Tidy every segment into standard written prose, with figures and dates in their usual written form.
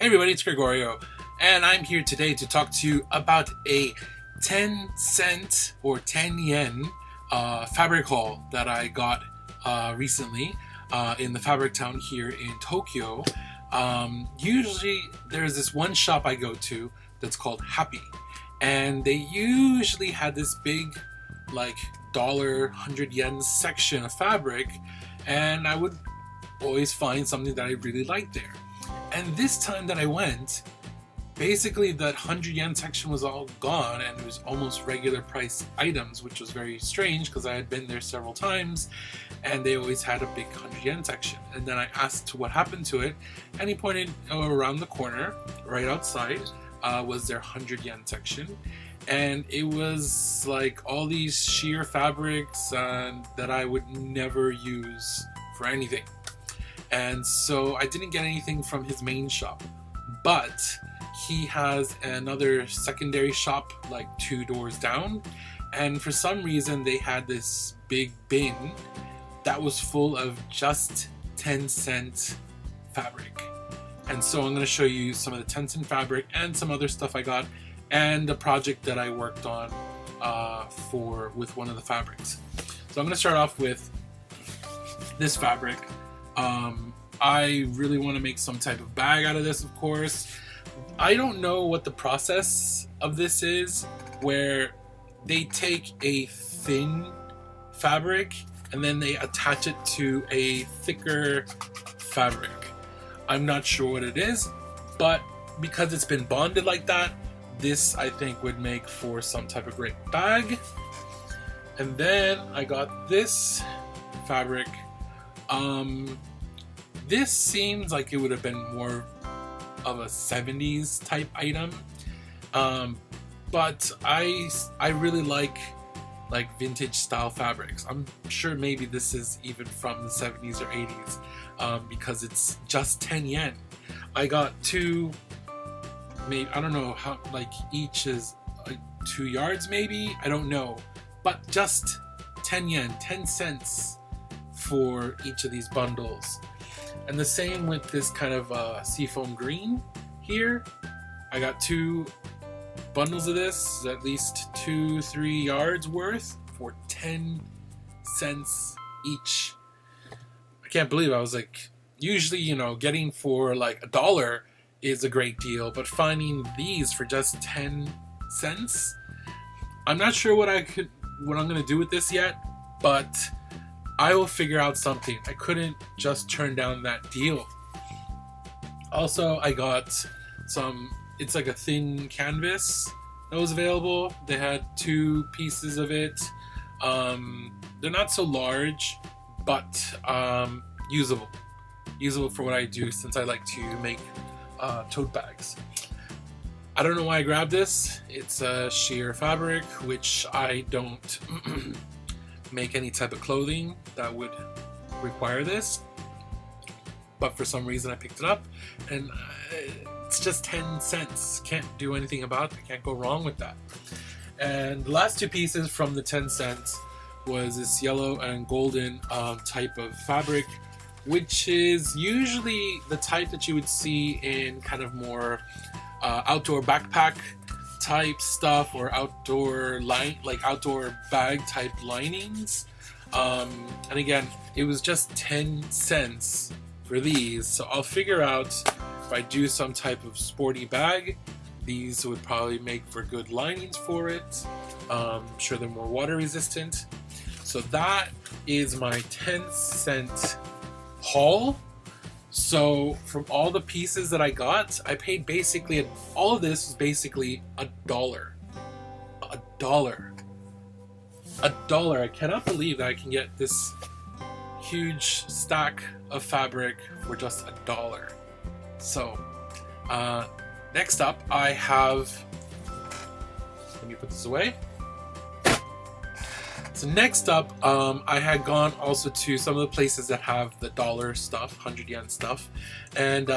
everybody, it's Gregorio, and I'm here today to talk to you about a 10 cent or 10 yen fabric haul that I got recently in the fabric town here in Tokyo. Usually there's this one shop I go to that's called Happy, and they usually had this big like $100 section of fabric, and I would always find something that I really liked there. And this time that I went, basically that 100 yen section was all gone, and it was almost regular price items, which was very strange because I had been there several times and they always had a big 100 yen section. And then I asked what happened to it, and he pointed around the corner right outside was their 100 yen section, and it was like all these sheer fabrics that I would never use for anything. And so I didn't get anything from his main shop, but he has another secondary shop like 2 doors down, and for some reason they had this big bin that was full of just 10 cent fabric. And so I'm going to show you some of the 10 cent fabric and some other stuff I got and the project that I worked on with one of the fabrics. So I'm going to start off with this fabric. I really want to make some type of bag out of this, of course. I don't know what the process of this is, where they take a thin fabric and then they attach it to a thicker fabric. I'm not sure what it is, but because it's been bonded like that, this I think would make for some type of great bag. And then I got this fabric. This seems like it would have been more of a 70s type item, but I really like vintage style fabrics. I'm sure maybe this is even from the 70s or 80s, because it's just 10 yen. I got 2, maybe, I don't know how, like each is like 2 yards maybe, I don't know, but just 10 yen, 10 cents for each of these bundles. And the same with this kind of seafoam green here. I got 2 bundles of this, at least 2-3 yards worth for 10 cents each. I can't believe I was like, usually, you know, getting for like $1 is a great deal, but finding these for just 10 cents, I'm not sure what I'm gonna do with this yet, but I will figure out something. I couldn't just turn down that deal. Also, I got some, it's like a thin canvas that was available. They had 2 pieces of it. They're not so large, but usable. Usable for what I do, since I like to make tote bags. I don't know why I grabbed this. It's a sheer fabric, which I don't make any type of clothing that would require this, but for some reason I picked it up, and it's just 10 cents. Can't do anything about it. Can't go wrong with that. And the last 2 pieces from the 10 cents was this yellow and golden type of fabric, which is usually the type that you would see in kind of more outdoor backpack type stuff, or outdoor outdoor bag type linings. And again, it was just 10 cents for these, so I'll figure out if I do some type of sporty bag, these would probably make for good linings for it. I'm sure they're more water resistant. So that is my 10 cent haul. So from all the pieces that I got, I paid basically, all of this was basically $1. $1. I cannot believe that I can get this huge stack of fabric for just $1. So next up I have, let me put this away. So next up, I had gone also to some of the places that have the dollar stuff, 100 yen stuff, and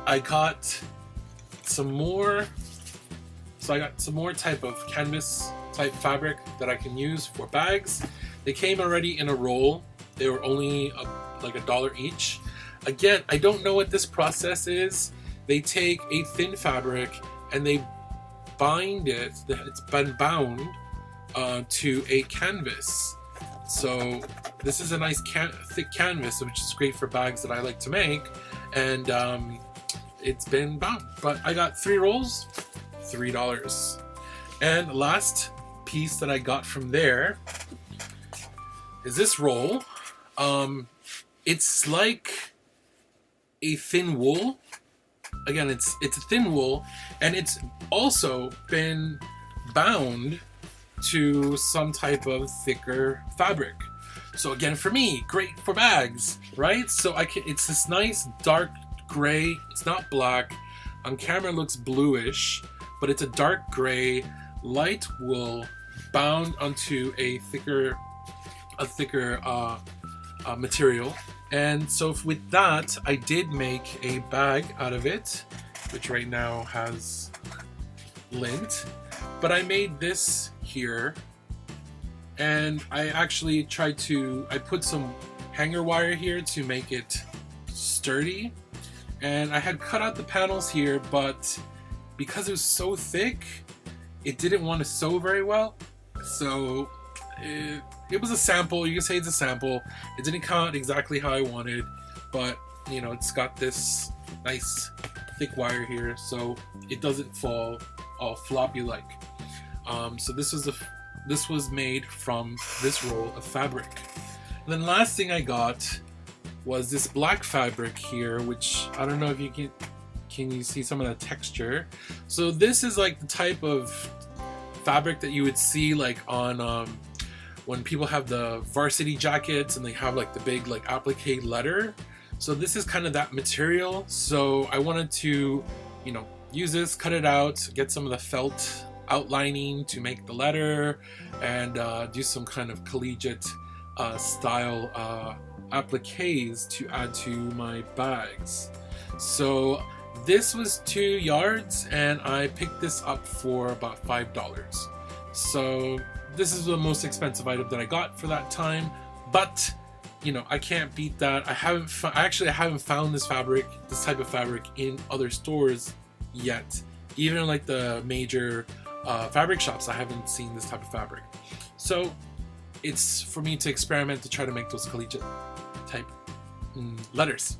I got some more. So I got some more type of canvas type fabric that I can use for bags. They came already in a roll. They were only like $1 each. Again, I don't know what this process is. they take a thin fabric and they bind it, it's been bound to a canvas. So this is a nice thick canvas, which is great for bags that I like to make, and it's been bound. But I got 3 rolls, $3. And last piece that I got from there is this roll. It's like a thin wool. Again, it's a thin wool, and it's also been bound to some type of thicker fabric. So again, for me, great for bags, right? So it's this nice dark gray. It's not black. On camera it looks bluish, but it's a dark gray, light wool bound onto a thicker material. And so with that, I did make a bag out of it, which right now has lint. But I made this here, and I actually I put some hanger wire here to make it sturdy. And I had cut out the panels here, but because it was so thick, it didn't want to sew very well. So it was a sample. You can say it's a sample. It didn't come out exactly how I wanted, but you know, it's got this nice thick wire here, so it doesn't fall all floppy like. So this was made from this roll of fabric. And then last thing I got was this black fabric here, which I don't know if you can you see some of the texture. So this is like the type of fabric that you would see like on when people have the varsity jackets and they have like the big like applique leather. So this is kind of that material. So I wanted to, you know, use this, cut it out, get some of the felt outlining to make the letter, and do some kind of collegiate style appliques to add to my bags. So this was 2 yards, and I picked this up for about $5. So this is the most expensive item that I got for that time, but you know, I can't beat that. I haven't found this type of fabric in other stores yet. Even in like the major fabric shops, I haven't seen this type of fabric. So it's for me to experiment to try to make those collegiate type letters.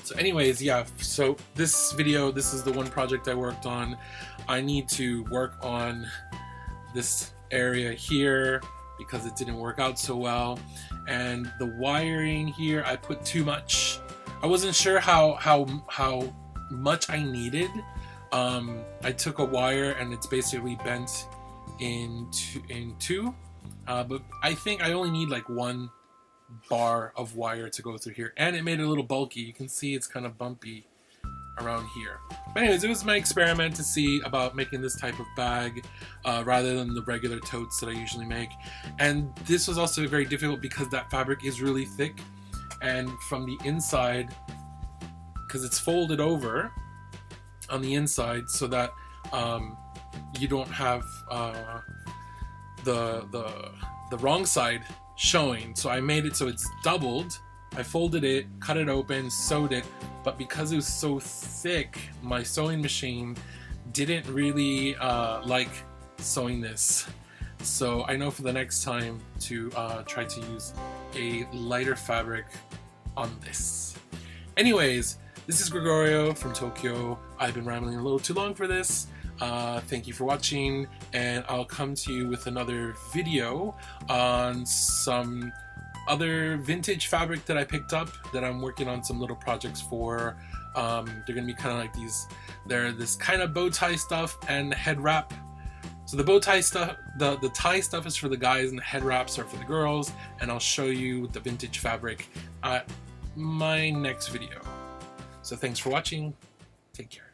So anyways, yeah, so this is the one project I worked on. I need to work on this area here because it didn't work out so well, and the wiring here, I put too much. I wasn't sure how much I needed. I took a wire and it's basically bent in two, but I think I only need like 1 bar of wire to go through here, and it made it a little bulky. You can see it's kind of bumpy around here. But anyways, it was my experiment to see about making this type of bag rather than the regular totes that I usually make. And this was also very difficult because that fabric is really thick, and from the inside, because it's folded over on the inside so that you don't have the wrong side showing. So I made it so it's doubled. I folded it, cut it open, sewed it, but because it was so thick, my sewing machine didn't really like sewing this. So I know for the next time to try to use a lighter fabric on this. Anyways, this is Gregorio from Tokyo. I've been rambling a little too long for this. Thank you for watching, and I'll come to you with another video on some other vintage fabric that I picked up that I'm working on some little projects for. They're gonna be kind of like these. They're this kind of bow tie stuff and head wrap. So the bow tie stuff, the tie stuff is for the guys, and the head wraps are for the girls. And I'll show you the vintage fabric at my next video. So thanks for watching. Take care.